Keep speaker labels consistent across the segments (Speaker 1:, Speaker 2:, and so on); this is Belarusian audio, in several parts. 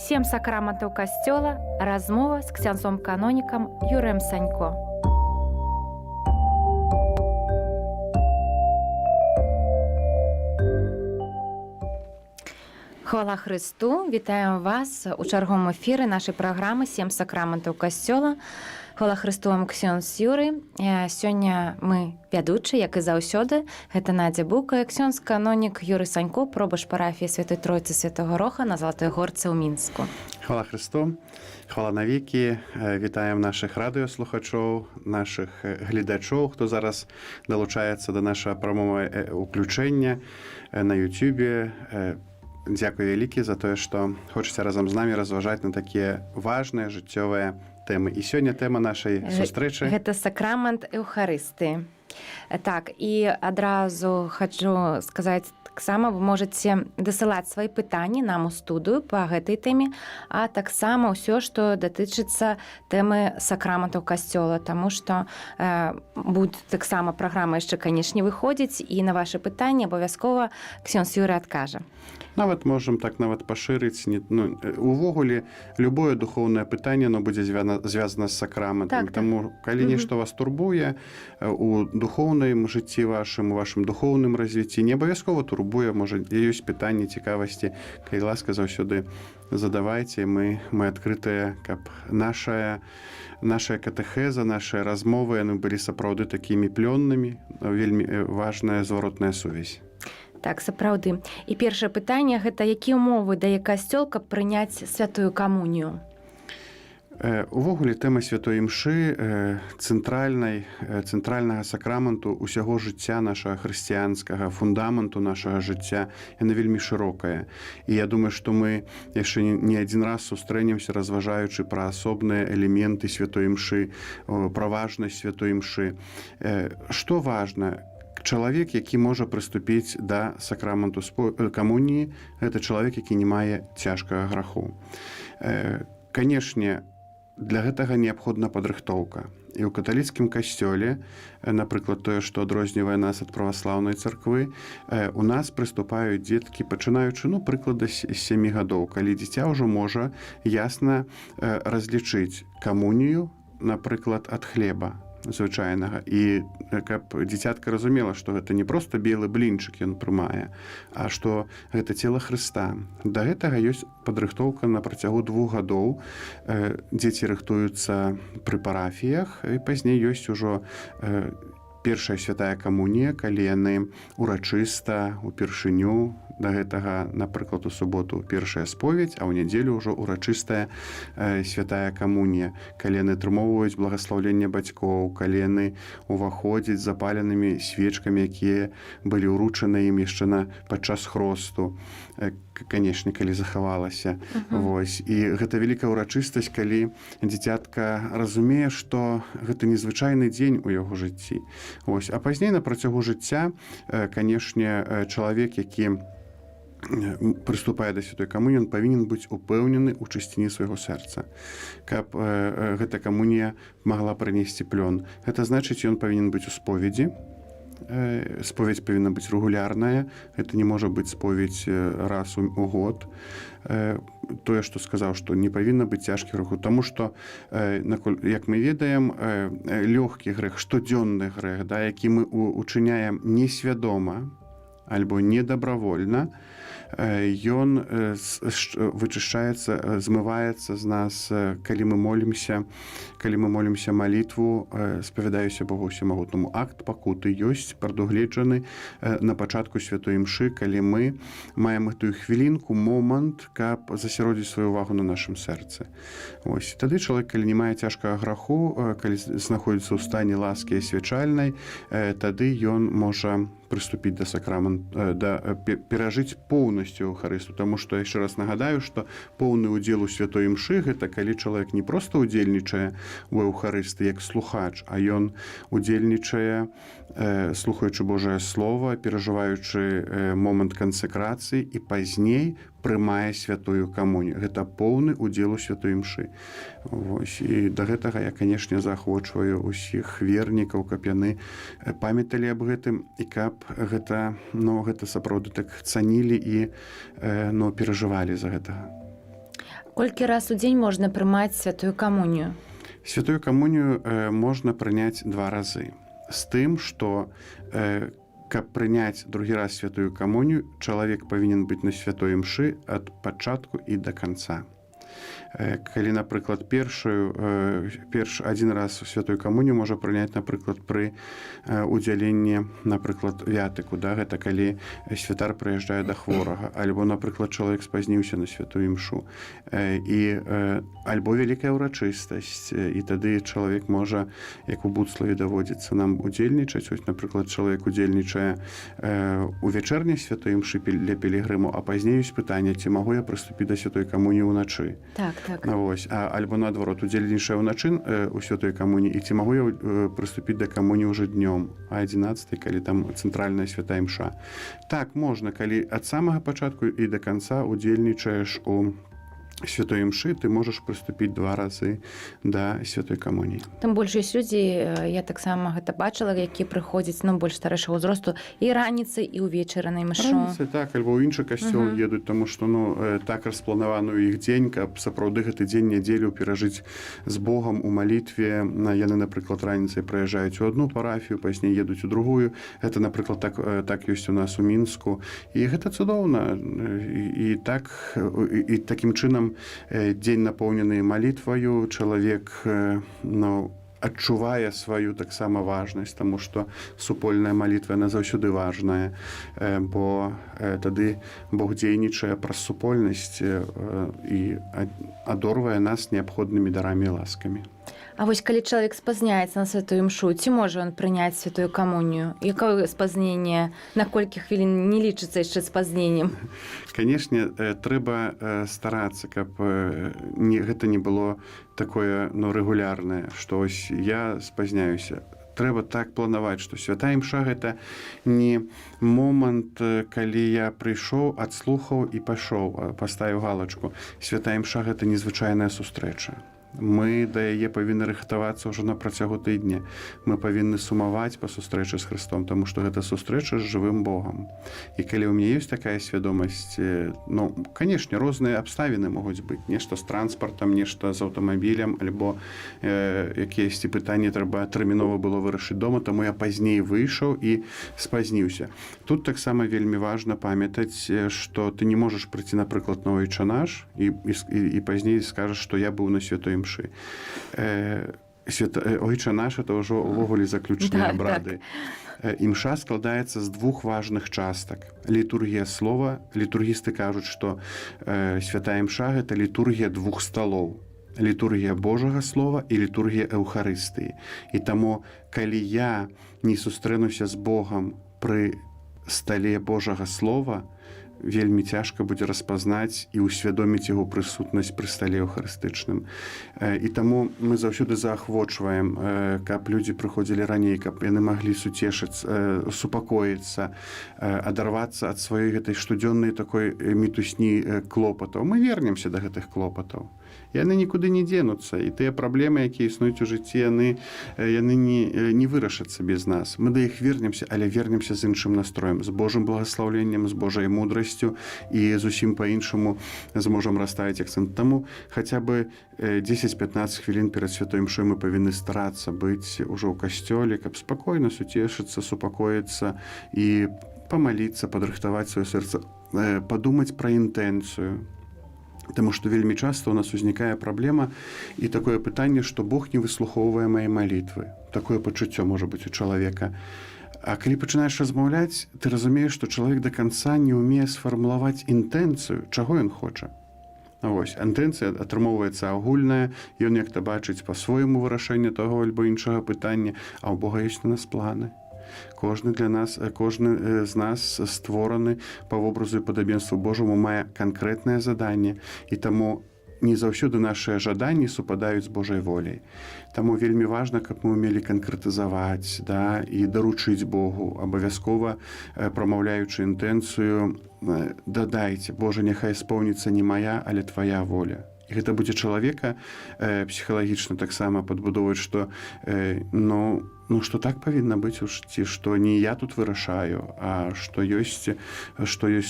Speaker 1: 7 сакраментаў касцёла. Размова з ксяндзом-канонікам Юрыем Санько. Хвала Христу! Вітаем вас у чарговым эфіры нашай праграмы 7 сакраментаў касцёла. Хвала Христу вам, ксёндз Юрый. Сёння мы вядучы, як і заўсёды. Гэта Надзя Бука, ксёндз-канонік Юрый Санько, пробыш парафіі Святой Тройцы Святого Роха на Залатой Горцы ў Мінску.
Speaker 2: Хвала Христу! Хвала навекі! Вітаем нашых радыёслухачоў, нашых гледачоў, хто зараз далучаецца да нашага прамога ўключэння на Ютубе. Дзякуй вялікі за тое, што хочаце разам з намі разважаць на такія важныя жыццёвыя тэмы. І сёння тэма нашай сустрэчы.
Speaker 1: Гэта сакрамент Эўхарыстыі. Так, і адразу хачу сказаць, таксама вы можаце дасылаць свае пытанні нам у студыю па гэтай тэме, а таксама ўсё, што датычыцца тэмы сакраментаў касцёла, таму што будзе таксама праграма яшчэ, канечне, выходзіць, і на вашы пытанні абавязкова ксёндз Юрый адкажа.
Speaker 2: Нават можам так нават пашырыць. Увогуле, любое духоўнае пытанне будзе звязана з сакраментам. Таму, калі нешта вас турбуе у духоўным жыцці вашым, у вашым духоўным развіцці, не абавязкова турбуе, можа, ёсць пытанні, цікавасці, калі ласка, заўсёды задавайце. Мы адкрытыя, каб наша катэхеза, нашы размовы, яны былі сапраўды такімі плённымі, вельмі важная зваротная сувязь.
Speaker 1: Так, сапраўды. І першае пытанне – гэта якія ўмовы дае касцёл, каб прыняць святую камунію?
Speaker 2: Увогуле, тэма святой імшы, цэнтральнага сакраменту ўсяго жыцця нашага хрысціянскага, фундаменту нашага жыцця, яна вельмі шырокая. І я думаю, што мы яшчэ не адзін раз сустрэнемся, разважаючы пра асобныя элементы святой імшы, пра важнасць святой імшы. Што важна? Чалавек, які можа прыступіць да сакраменту камуніі, гэта чалавек, які не мае цяжкага граху. Канешне, для гэтага неабходна падрыхтоўка. І ў каталіцкім касцёле, напрыклад, тое, што адрознівае нас ад праваслаўнай царквы, у нас прыступаюць дзеткі, пачынаючы, прыклада, з 7 гадоў, калі дзіця ўжо можа ясна разлічыць камунію, напрыклад, ад хлеба звычайнага. І каб дзіцятка разумела, што гэта не проста белы блінчык ён прымае, а што гэта цела Хрыста. Да гэтага ёсць падрыхтоўка на працягу 2 гадоў. Дзеці рыхтуюцца пры парафіях, і пазней ёсць ужо першая святая камунія, калі яны урачыста упершыню да гэтага, напрыклад, у суботу першая споведь, а ў нядзелю ўжо урачыстая святая камунія, калі яны атрымоўваюць благаслаўленне бацькоў, калі яны уваходзяць з запаленымі свечкамі, якія былі ўручаны ім яшчэ падчас хросту, канешне, калі захавалася. Вось. І гэта вялікая ўрачыстасць, калі дзіцятка разумее, што гэта незвычайны дзень у яго жыцці. Вось. А пазней на працягу жыцця, канешне, чалавек, які прыступае да святой камуніі, ён павінен быць упэўнены ў чысціні свайго сэрца, каб гэта камунія магла прынесці плён. Гэта значыць, ён павінен быць у споведзі. Споведь павінна быць рэгулярная, гэта не можа быць споведь раз у год. Тое, што сказаў, што не павінна быць цяжкі грэх, таму што, як мы ведаем, лёгкі грэх, штодзённы грэх, які мы учыняем несвядома альбо недабравольна, ён вычышчаецца, змываецца з нас, калі мы молімся малітву, спавядаюся Богу Усемагутнаму. Акт пакуты ёсць прадугледжаны на пачатку святой імшы, калі мы маем тую хвілінку, момант, каб засяродзіць сваю ўвагу на нашым сэрцы. Ось. Тады чалавек, калі не мае цяжкага граху, калі знаходзіцца ў стане ласкі асвячальнай, тады ён можа прыступіць да сакрамента, перажыць поўнасцю Эўхарысту, таму што, яшчэ раз нагадаю, што поўны ўдзел у святой імшы – гэта калі чалавек не проста ўдзельнічае у Эўхарысты як слухач, а ён удзельнічае, слухаючы Божае Слова, перажываючы момант кансакрацыі і пазней прымае святую камунію. Гэта поўны ўдзел у святой імшы. Вось. І да гэтага я, канешне, заахвочваю ўсіх вернікаў, каб яны памяталі аб гэтым і каб гэта сапраўды так цанілі і перажывалі за гэтага.
Speaker 1: Колькі раз у дзень можна прымаць святую камунію?
Speaker 2: Святую камунію можна прыняць 2 разы. З тым, што каб прыняць другі раз святую камунію, чалавек павінен быць на святой імшы ад пачатку і да канца. Калі, напрыклад, адзін раз святую камунію можа прыняць, напрыклад, пры удзяленні, напрыклад, вятыку, да, гэта калі святар прыязджае да хворага, альбо, напрыклад, чалавек спазніўся на святую імшу, альбо вялікая ўрачыстасць, і тады чалавек можа, як у Буцлаве даводзіцца нам удзельнічаць, ось, напрыклад, чалавек удзельнічае у вячэрняй святой імшы для пілігрыму, а пазней ёсць пытанне, ці магу я прыступіць да святой камуніі ўначы.
Speaker 1: Так.
Speaker 2: Вось, альбо наадварот, удзельнічае ўначы у святой камуніі, і ці магу я прыступіць да камуніі ўжо днём, а 11, калі там цэнтральная святая імша. Так, можна, калі ад самага пачатку і да канца удзельнічаеш у святой імшы, ты можаш прыступіць 2 разы да святой камуніі.
Speaker 1: Там больш ёсць людзі, я таксама гэта бачыла, які прыходзяць, больш старэйшага ўзросту, і раніцай, і ўвечары на імшу.
Speaker 2: Раніцай, так, альбо ў іншы касцёл едуць, таму што так распланаваны ў іх дзень, каб сапраўды гэты дзень нядзелю перажыць з Богам у малітве. Яны, напрыклад, раніцай прыязджаюць у адну парафію, пазней едуць у другую. Гэта, напрыклад, так ёсць у нас у Мінску. І гэта цудоўна. І такім чынам дзень напоўнены малітваю, чалавек адчувае сваю таксама важнасць, таму што супольная малітва, яна заўсёды важная, бо тады Бог дзейнічае праз супольнасць і адорвае нас неабходнымі дарамі і ласкамі.
Speaker 1: А вось калі чалавек спазняецца на святую імшу, ці можа ён прыняць святую камунію? Якое спазненне, на колькі хвілін не лічыцца яшчэ спазненнем?
Speaker 2: Канешне, трэба старацца, каб гэта не было такое рэгулярнае, што ось я спазняюся. Трэба так планаваць, што святая імша – гэта не момант, калі я прыйшоў, адслухаў і пашоў, паставіў галачку. Святая імша – гэта незвычайная сустрэча. Мы да яе павінны рыхтавацца ўжо на працягу тыдня. Мы павінны сумаваць па сустрэчы з Хрыстом, таму што гэта сустрэча з жывым Богам. І калі ў мяне ёсць такая свядомасць, канешне, розныя абставіны могуць быць. Нешта з транспартам, нешта з аўтамабілем, альбо якіясьці пытанні трэба тэрмінова было вырашыць дома, таму я пазней выйшаў і спазніўся. Тут таксама вельмі важна памятаць, што ты не можаш прыйти, напрыклад, на ойчанаш і пазней скажаш, што я быў на святой імшы. Ойчанаш – это ўжо ўвогуле заключныя абрады. Імша складаецца з 2 важных частак. Літургія слова. Літургісты кажуць, што святая імша – гэта літургія 2 сталоў. Літургія Божага слова і літургія Эўхарыстыі. І таму, калі я не сустрэнуся з Богам пры стале Божага слова, вельмі цяжка будзе распазнаць і ўсвядоміць яго прысутнасць пры стале эўхарыстычным. І таму мы заўсёды заахвочваем, каб людзі прыходзілі раней, каб яны маглі супакоіцца, адарвацца ад сваёй гэтай штодзённай такой мітусні клопатаў. Мы вернемся да гэтых клопатаў. Яны нікуды не дзенуцца, і тыя праблемы, якія існуюць у жыцці, яны не вырашацца без нас. Мы да іх вернемся, але вернемся з іншым настроем, з Божым благаслаўленнем, з Божай мудрасцю і зусім па-іншаму зможам расставіць акцэнт. Таму хаця бы 10-15 хвілін перад святой імшой мы павінны старацца быць ужо ў касцёле, каб спакойна суцешыцца, супакоіцца і памаліцца, падрыхтаваць сваё сэрца, падумаць пра інтэнцыю. Таму што вельмі часта ў нас узнікае праблема і такое пытанне, што Бог не выслухоўвае мае малітвы. Такое пачуццё можа быць у чалавека. А калі пачынаеш размаўляць, ты разумееш, што чалавек да канца не ўмее сфармулаваць інтэнцыю, чаго ён хоча. Вось, інтэнцыя атрымоўваецца агульная, ён як-то бачыць па-свойму вырашэнне таго альбо іншага пытання, а ў Бога ёсць на нас планы. Кожны з нас створаны па вобразу і падабенству Божаму, мае канкрэтнае заданне, і таму не заўсёды нашыя жаданні супадаюць з Божай воляй. Таму вельмі важна, каб мы ўмелі канкрэтызаваць, і даручыць Богу, абавязкова прамаўляючы інтэнцыю, дадайце: Божа, няхай споўніцца не мая, але твая воля. І гэта будзе чалавека псіхалагічна таксама падбудоўваць, што што так павінна быць у жыцці, што не я тут вырашаю, а што ёсць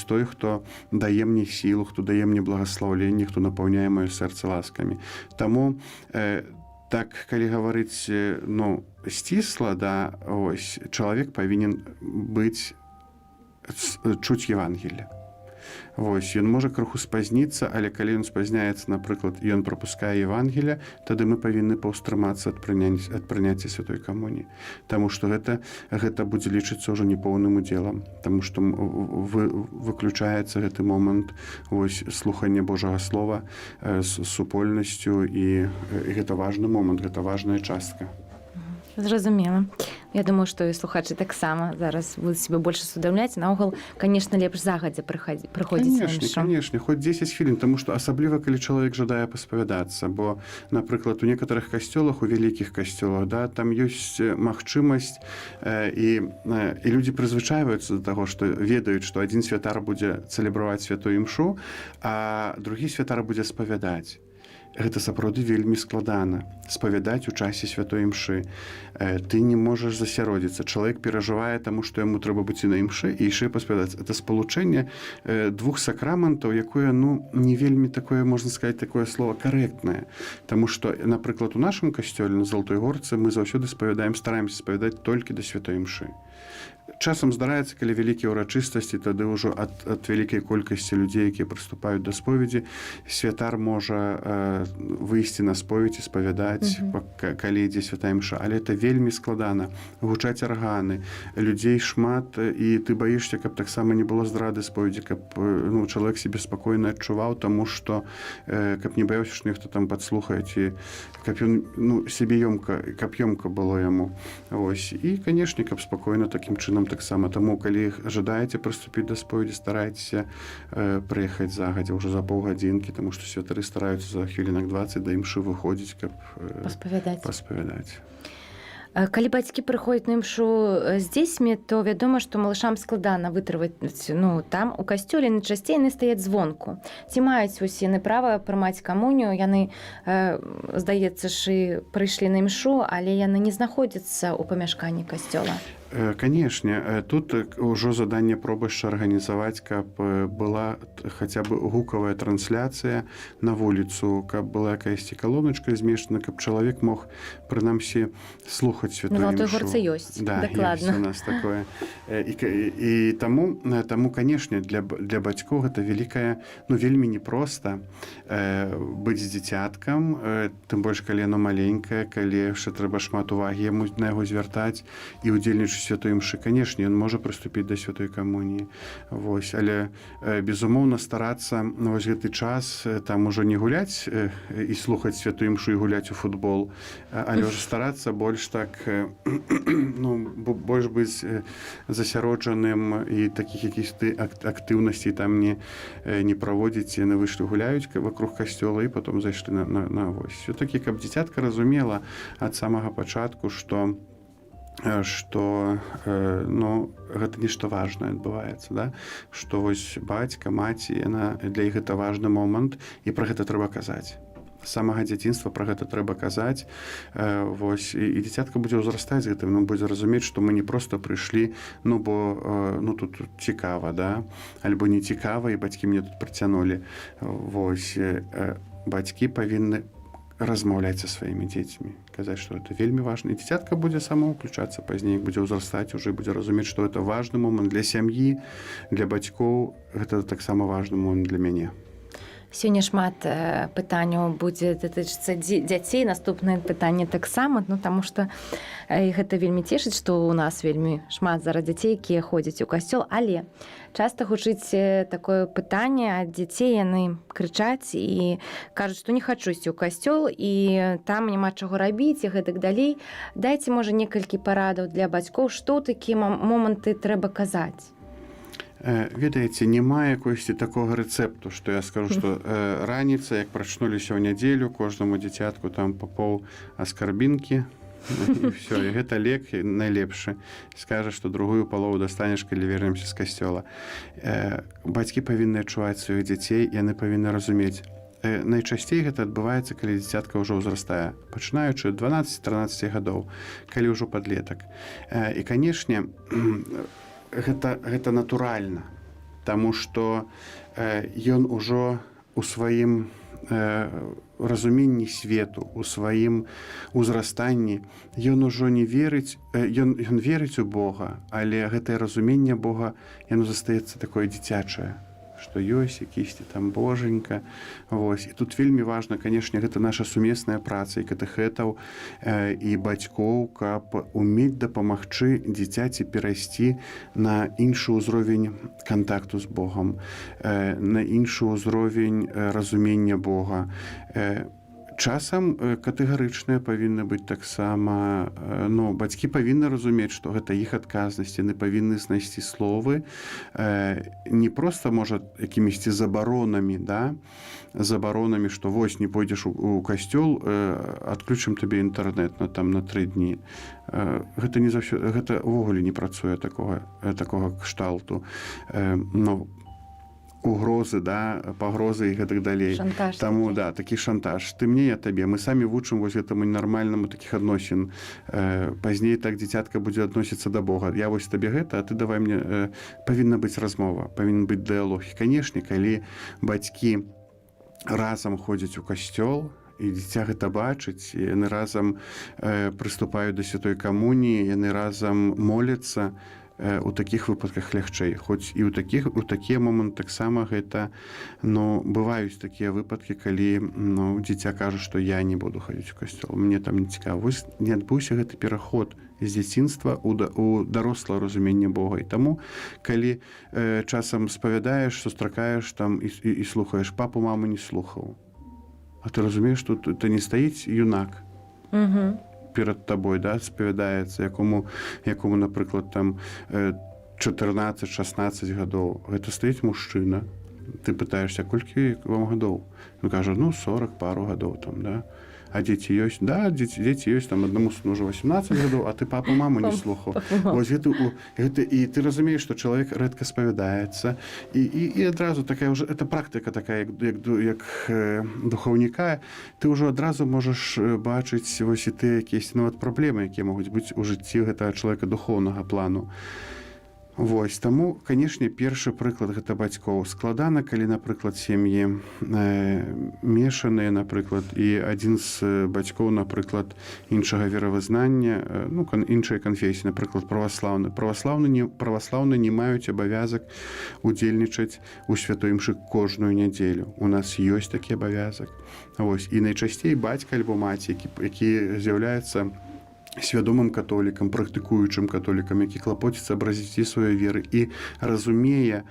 Speaker 2: той, хто дае мне сілу, хто дае мне благаслаўленне, хто напаўняе маё сэрца ласкамі. Таму так, калі гаварыць сцісла, чалавек павінен чуць Евангелле. Ён можа крыху спазніцца, але калі ён спазняецца, напрыклад, і ён прапускае Евангелле, тады мы павінны паўстрымацца ад прыняцця святой камуніі. Таму што гэта будзе лічыцца ўжо непоўным удзелам, таму што выключаецца гэты момант слухання Божага слова з супольнасцю, і гэта важны момант, гэта важная частка.
Speaker 1: Зразумела. Я думаю, што і слухачы таксама зараз будуць себе больш усведамляць. Наогул, конечно, лепш загадзя прыходзіць на імшу.
Speaker 2: Конечно, хоць 10 хвілін, таму што асабліва, калі чалавек жадае паспавядацца, бо, напрыклад, у некаторых касцёлах, у вялікіх касцёлах, там ёсць магчымасць, і людзі прызвычайваюцца да таго, што ведаюць, што адзін святар будзе цэлебраваць святую імшу, а другі святар будзе спавядаць. Гэта сапраўды вельмі складана спавядаць у часе святой імшы. Ты не можаш засяродзіцца. Чалавек перажывае, таму што яму трэба быць і на імшы, і яшчэ паспавядаць. Это спалучэнне двух сакраментаў, якое не вельмі такое, можна сказаць, такое слово карэктнае. Таму што, напрыклад, у нашым касцёле на Залатой Горцы мы заўсёды стараемся спавядаць толькі да святой імшы. Часам здараецца, калі вялікія ўрачыстасці, тады ўжо ад вялікай колькасці людзей, якія прыступаюць да споведзі, святар можа выйсці на споведь і спавядаць, калі ідзе святая імша. Але это вельмі складана. Гучаць арганы, людзей шмат, і ты баішся, каб таксама не было здрады споведзі, каб чалавек себе спакойна адчуваў, таму што каб не баяўся, што нехто там падслухае, ці каб ён себе каб ёмка было яму. І, канешне, каб спакойна такім чынам таксама. Таму, калі жадаеце прыступіць да споведзі, старайцеся прыехаць загадзя, ўжо за паўгадзінкі, таму што святары стараюцца за хвілінак 20 да імшы выходзіць, каб паспавядаць.
Speaker 1: Калі бацькі прыходзяць на імшу з дзецьмі, то вядома, што малышам складана вытрываць. Там у касцёле найчасцей яны стаяць звонку. Ці маюць яны права прымаць камунію, яны, здаецца ж, і прыйшлі на імшу, але яны не знаходзяцца ў памяшканні касцёла.
Speaker 2: Канешне, тут ўжо заданне пробашча арганізаваць, каб была хаця б гукавая трансляцыя на вуліцу, каб была якаясьці калоначка змешчана, каб чалавек мог прынамсі слухаць святую імшу.
Speaker 1: На Залатой Горцы ёсць, дакладна.
Speaker 2: Ёсць у нас такое. І таму, канешне, для бацькоў гэта вялікая, вельмі непроста быць з дзіцяткам, тым больш, калі яно маленькае, калі яшчэ трэба шмат увагі на яго звяртаць і ўдзельнічаць святой імшы. Канешне, ён можа прыступіць да святой камуніі. Але, безумоўна, старацца гэты час там ужо не гуляць і слухаць святую імшу і гуляць у футбол, але ўжо старацца больш так, больш быць засяроджаным і такіх якісь актыўнасцей там не праводзіць. Яны выйшлі гуляюць вакруг касцёла і потом зайшлі на вось. Все-таки, каб дзіцятка разумела ад самага пачатку, што гэта нешта важнае адбываецца, што вось бацька, маці, для іх гэта важны момант, і пра гэта трэба казаць. З самага дзяцінства пра гэта трэба казаць. І дзіцятка будзе ўзрастаць з гэтым, будзе разумець, што мы не проста прыйшлі, бо тут цікава, альбо не цікава, і бацькі мне тут прыцянулі. Бацькі павінны размаўляць са сваімі дзецьмі, казаць, што гэта вельмі важна. І дзіцятка будзе сама ўключацца пазней, будзе ўзрастаць, уже будзе разумець, што гэта важны момант для сям'і, для бацькоў, гэта таксама важны момант для мяне.
Speaker 1: Сёння шмат пытанняў будзе датычыцца дзяцей. Наступнае пытанне таксама, таму што гэта вельмі цешыць, што ў нас вельмі шмат зараз дзяцей, якія ходзяць у касцёл, але часта гучыць такое пытанне ад дзяцей, яны крычаць і кажуць, што не хачу ісці ў касцёл, і там няма чаго рабіць, і гэтак далей. Дайце, можа, некалькі парадаў для бацькоў, што ў такія моманты трэба казаць.
Speaker 2: Ведаеце, няма якогось такога рэцэпту, што я скажу, што раніца, як прачнуліся ў нядзелю, кожнаму дзіцятку там па пол аскарбінкі, і ўсё, і гэта лек найлепшы. Скажа, што другую палову дастанеш, калі вернемся з касцёла. Бацькі павінны адчуваць сваіх дзяцей, яны павінны разумець, найчасцей гэта адбываецца, калі дзіцятка ўжо ўзрастае, пачынаючы 12-13 гадоў, калі ўжо падлетак. І, канешне, гэта натуральна, таму што ён ужо у сваім разуменні свету, у сваім узрастанні, ён ужо не верыць, ён верыць у Бога, але гэтае разуменне Бога, яно застаецца такое дзіцячае, што ёсць якісьці там божанька. Вось. І тут вельмі важна, канешне, гэта наша сумесная праца і катэхэтаў, і бацькоў, каб умець дапамагчы дзіцяці перайсці на іншы ўзровень кантакту з Богам, на іншы ўзровень разумення Бога. Часам катэгарычныя павінны быць таксама, бацькі павінны разумець, што гэта іх адказнасць, яны павінны знайсці словы, не проста, можа, якімісьці забаронамі, забаронамі, што вось не пойдзеш у касцёл, адключым табе інтэрнэт на 3 дні. Гэта не заўсёды, гэта ўвогуле не працуе такога кшталту. Угрозы, пагрозы і гэтак далей.
Speaker 1: Шантаж.
Speaker 2: Таму, такі шантаж. Ты мне, я табе. Мы самі вучым вось гэтаму нармальнаму такіх адносін. Пазней так дзіцятка будзе адносіцца да Бога. Я вось табе гэта, а ты давай мне... Павінна быць размова, павінен быць дыялог. І, канешне, калі бацькі разам ходзяць у касцёл, і дзіця гэта бачыць, і яны разам прыступаюць да святой камуніі, яны разам моляцца, у такіх выпадках лягчэй. Хоць і ў такія моманты таксама гэта, бываюць такія выпадкі, калі дзіця кажа, што я не буду хадзіць у касцёл, мне там не цікава. Вось не адбыўся гэты пераход з дзяцінства ў дарослае разуменне Бога. І таму, калі часам спавядаеш, сустракаеш там і слухаеш, папу, маму не слухаў, а ты разумееш, што ты не стаіць юнак перад табой, спавядаецца, якому, напрыклад, там 14-16 гадоў. Гэта стаіць мужчына. Ты пытаешься, колькі вам гадоў? Ён кажа, 40 пару гадоў там, А дзеці ёсць? Дзеці ёсць, там аднаму сыну ўжо 18 гадоў, а ты папу, маму не слухаў. Вось гэта, і ты разумееш, што чалавек рэдка спавядаецца, і адразу такая ўжо, это практыка такая, як духоўніка, ты ўжо адразу можаш бачыць вось і ты якісь нават праблемы, якія могуць быць у жыцці гэтага чалавека духоўнага плану. Вось, таму, канешне, першы прыклад гэта бацькоў. Складана, калі, напрыклад, сем'і мешаныя, напрыклад, і адзін з бацькоў, напрыклад, іншага веравызнання, іншай канфесіі, напрыклад, праваслаўны. Праваслаўны не маюць абавязак удзельнічаць у святой імшы кожную нядзелю. У нас ёсць такі абавязак. Вось, і найчасцей бацька альбо маці, які з'яўляецца свядомым католікам, практыкуючым католікам, які клапоціцца аб развіцці сваёй веры і разумее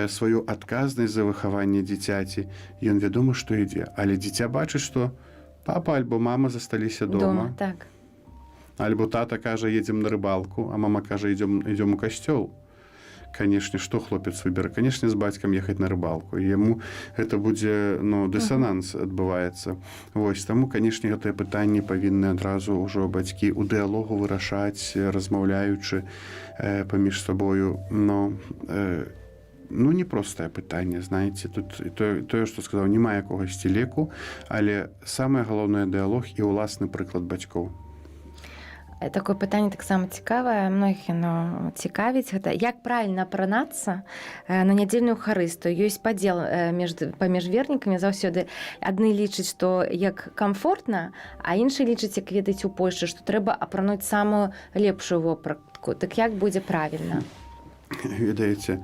Speaker 2: сваю адказнасць за выхаванне дзіцяці, ён вядома, што ідзе. Але дзіця бачыць, што папа альбо мама засталіся дома. Альбо тата кажа, едзем на рыбалку, а мама кажа, ідзем у касцёл. Канешне, што хлопец выбера? Канешне, з бацькам ехаць на рыбалку. І яму гэта будзе, дысананс адбываецца. Вось, таму, канешне, гэтыя пытанні павінны адразу ўжо бацькі ў дыялогу вырашаць, размаўляючы паміж сабою. Непростае пытанне, знаеце. Тут тое, што сказаў, няма якогасьці леку, але самае галоўнае дыялог і ўласны прыклад бацькоў.
Speaker 1: Такое пытанне таксама цікавае, многіх яно цікавіць. Гэта як правільна апранацца на нядзельную харысту. Ёсць падзел паміж вернікамі заўсёды. Адны лічаць, што як камфортна, а іншы лічаць, як ведаць у Польшчы, што трэба апрануць самую лепшую вопратку. Так як будзе правільна?
Speaker 2: Ведаеце,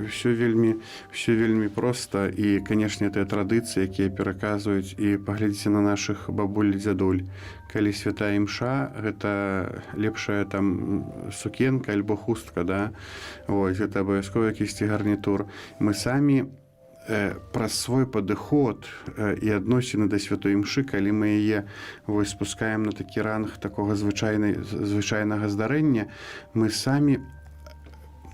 Speaker 2: все вельмі проста, і, канешне, тыя традыцыі, якія пераказваюць, і паглядзіце на нашых бабуль і дзядуль. Калі святая імша, гэта лепшая там сукенка альбо хустка, Вось, гэта абавязкова якісьці гарнітур. Мы самі праз свой падыход і адносіны да святой імшы, калі мы яе спускаем на такі ранг такога звычайнага здарэння, мы самі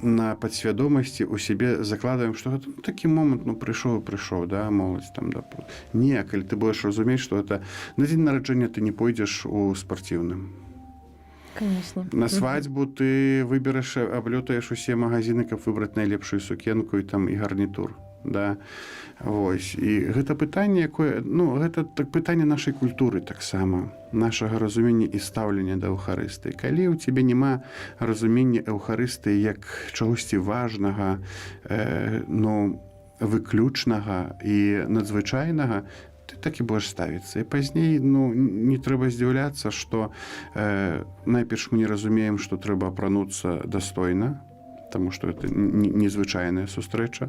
Speaker 2: на падсвядомасці у сябе закладваем, што гэта такі момант, прыйшоў, моладзь там, Не, калі ты будзеш разумець, што гэта на дзень нараджэння ты не пойдзеш у спартыўным.
Speaker 1: Конечно.
Speaker 2: На свадьбу ты выберэш, аблётаеш усе магазины, каб выбраць найлепшую сукенку і гарнітур. Да? Вось. І гэта пытанне, якое, ну, гэта так, пытанне нашай культуры таксама, нашага разумення і стаўлення да эўхарыстыі. Калі ў цябе няма разумення эўхарыстыі як чагосьці важнага, ну, выключнага і надзвычайнага, ты так і будеш ставіцца. І пазней, ну, не трэба здзіўляцца, што найперш мы не разумеем, што трэба апрануцца дастойна, таму што гэта незвычайная сустрэча.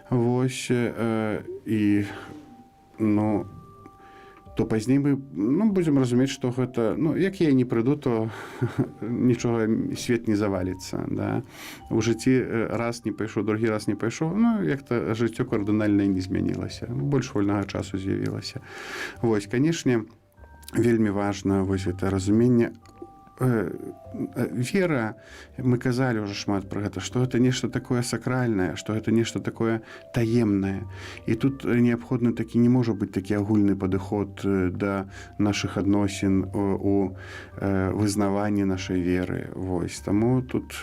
Speaker 2: Вось, і, ну, то пазней мы, ну, будзем разумець, што гэта, ну, як я не прыйду, то нічога, свет не заваліцца, да. У жыцці раз не пайшоў, другі раз не пайшоў, ну, як-то жыццё кардынальна не змянілася, больш вольнага часу з'явілася. Вось, канешне, вельмі важна вось гэта разуменне. Вера, мы казалі ўжо шмат пра гэта, што гэта нешта такое сакральнае, што гэта нешта такое таемнае. І тут неабходны такі, не можа быць такі агульны падыход да нашых адносін у вызнаванні нашай веры. Вось. Таму тут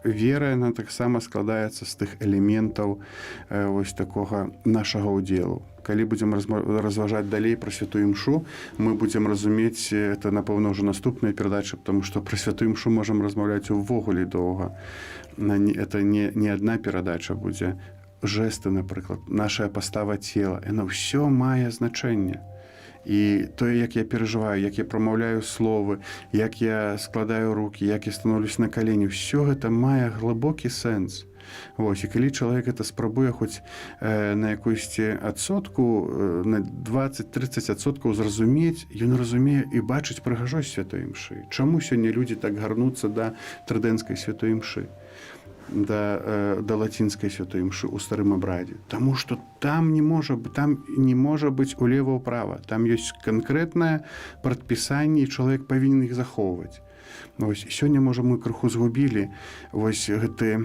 Speaker 2: вера, яна таксама складаецца з тых элементаў вось такога нашага ўдзелу. Калі будзем разважаць далей пра святую імшу, мы будзем разумець, это, напэўна, ўжо наступная перадача, потому што пра святую імшу можам размаўляць увогуле доўга. Это не адна перадача будзе. Жэсты, напрыклад, наша пастава цела, яно ўсё мае значэнне. І тое, як я перажываю, як я прамаўляю словы, як я складаю рукі, як я становлюсь на калені, ўсё гэта мае глыбокі сэнс. Вось, і калі чалавек это спрабуе хоць на якуйсьці адсотку, на 20-30% зразумець, ён разумее і бачыць прыгажосць святой імшы. Чаму сёння людзі так гарнуцца да трыдэнцкай святой імшы, да лацінскай святой імшы ў старым абрадзе? Таму што там не можа быць улева-ўправа. Там ёсць канкрэтнае прадпісанне, і чалавек павінен іх захоўваць. Вось, сёння, можа, мы крыху згубілі вось гэты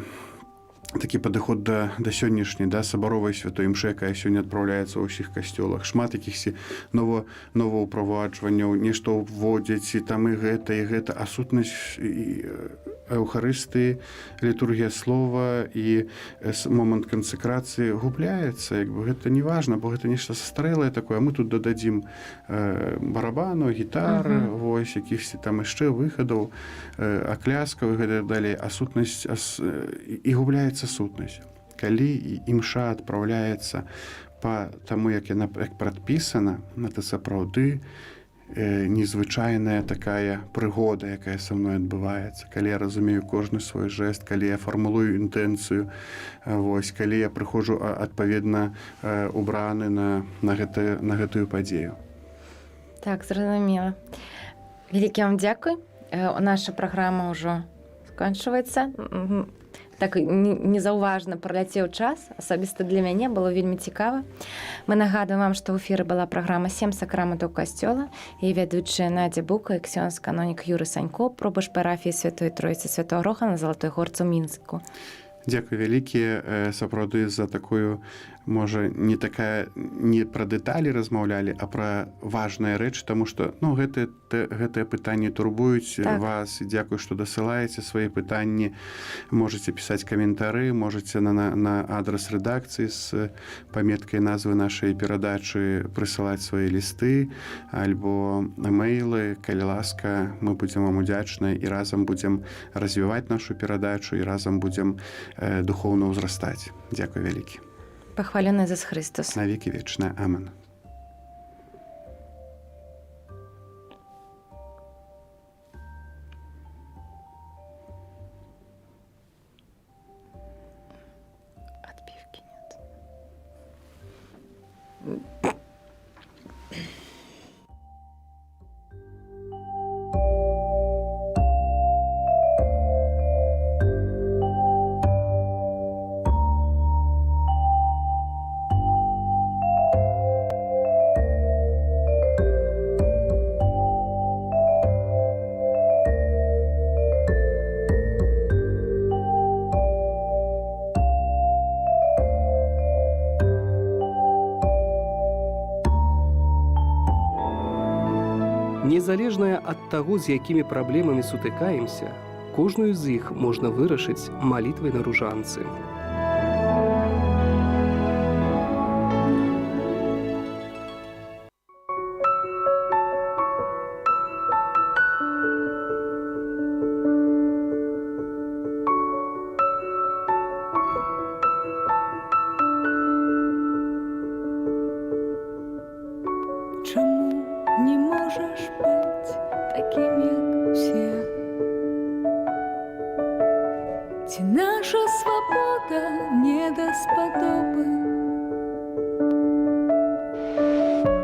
Speaker 2: такі падыход да сённяшняй, да, сабаровай святой імшы, якая сёння адпраўляецца ў ўсіх касцёлах. Шмат якіхсі новаўпроваджванняў, нешта ўводзяць, і там і гэта, а сутнасць эўхарыстыі, літургія слова і момант кансекрацыі губляецца. Як бы гэта не важна, бо гэта нешта састарэлае такое, а мы тут дададзім барабану, гітары, вось, якіхсі там яшчэ выхадаў, акляскаў і гэта далей, а сутнасць і губляецца сутнасць. Калі імша адпраўляецца па таму, як яна прадпісана, гэта сапраўды незвычайная такая прыгода, якая са мной адбываецца. Калі я разумею кожны свой жэст, калі я фармулую інтэнцыю, вось, калі я прыходжу адпаведна убраны на гэтую падзею.
Speaker 1: Так, зразумела. Вялікі вам дзякуй. Наша праграма ўжо скончваецца. Так незаўважна праляцеў час, асабіста для мяне было вельмі цікава. Мы нагадваем вам, што ў эфіры была праграма «7 сакраментаў касцёла» і вядучая Надзя Бука і ксёндз-канонік Юрый Санько, пробач парафіі Святой Тройцы Святого Роха на Залатой Горцы ў Мінску.
Speaker 2: Дзякуй вялікі, сапраўды за такую, можа, не пра дэталі размаўлялі, а пра важныя рэчы, таму што, ну, гэтыя пытанні турбуюць вас. Дзякуй, што дасылаеце свае пытанні. Можаце пісаць каментары, можаце на адрас рэдакцыі з паметкай назвы нашай перадачы прысылаць свае лісты альбо мейлы. Калі ласка, мы будзем вам удзячныя і разам будзем развіваць нашу перадачу, і разам будзем духоўна ўзрастаць. Дзякуй вялікі.
Speaker 1: Пахвалёны Ісус Христос.
Speaker 2: Навекі вечна. Амен.
Speaker 1: Отбивки нет.
Speaker 3: Незалежна ад таго, з якімі праблемамі сутыкаемся, кожную з іх можна вырашыць малітвай на ружанцы.
Speaker 4: можаш быць такім, як усе? Ці наша свабода не даспадобы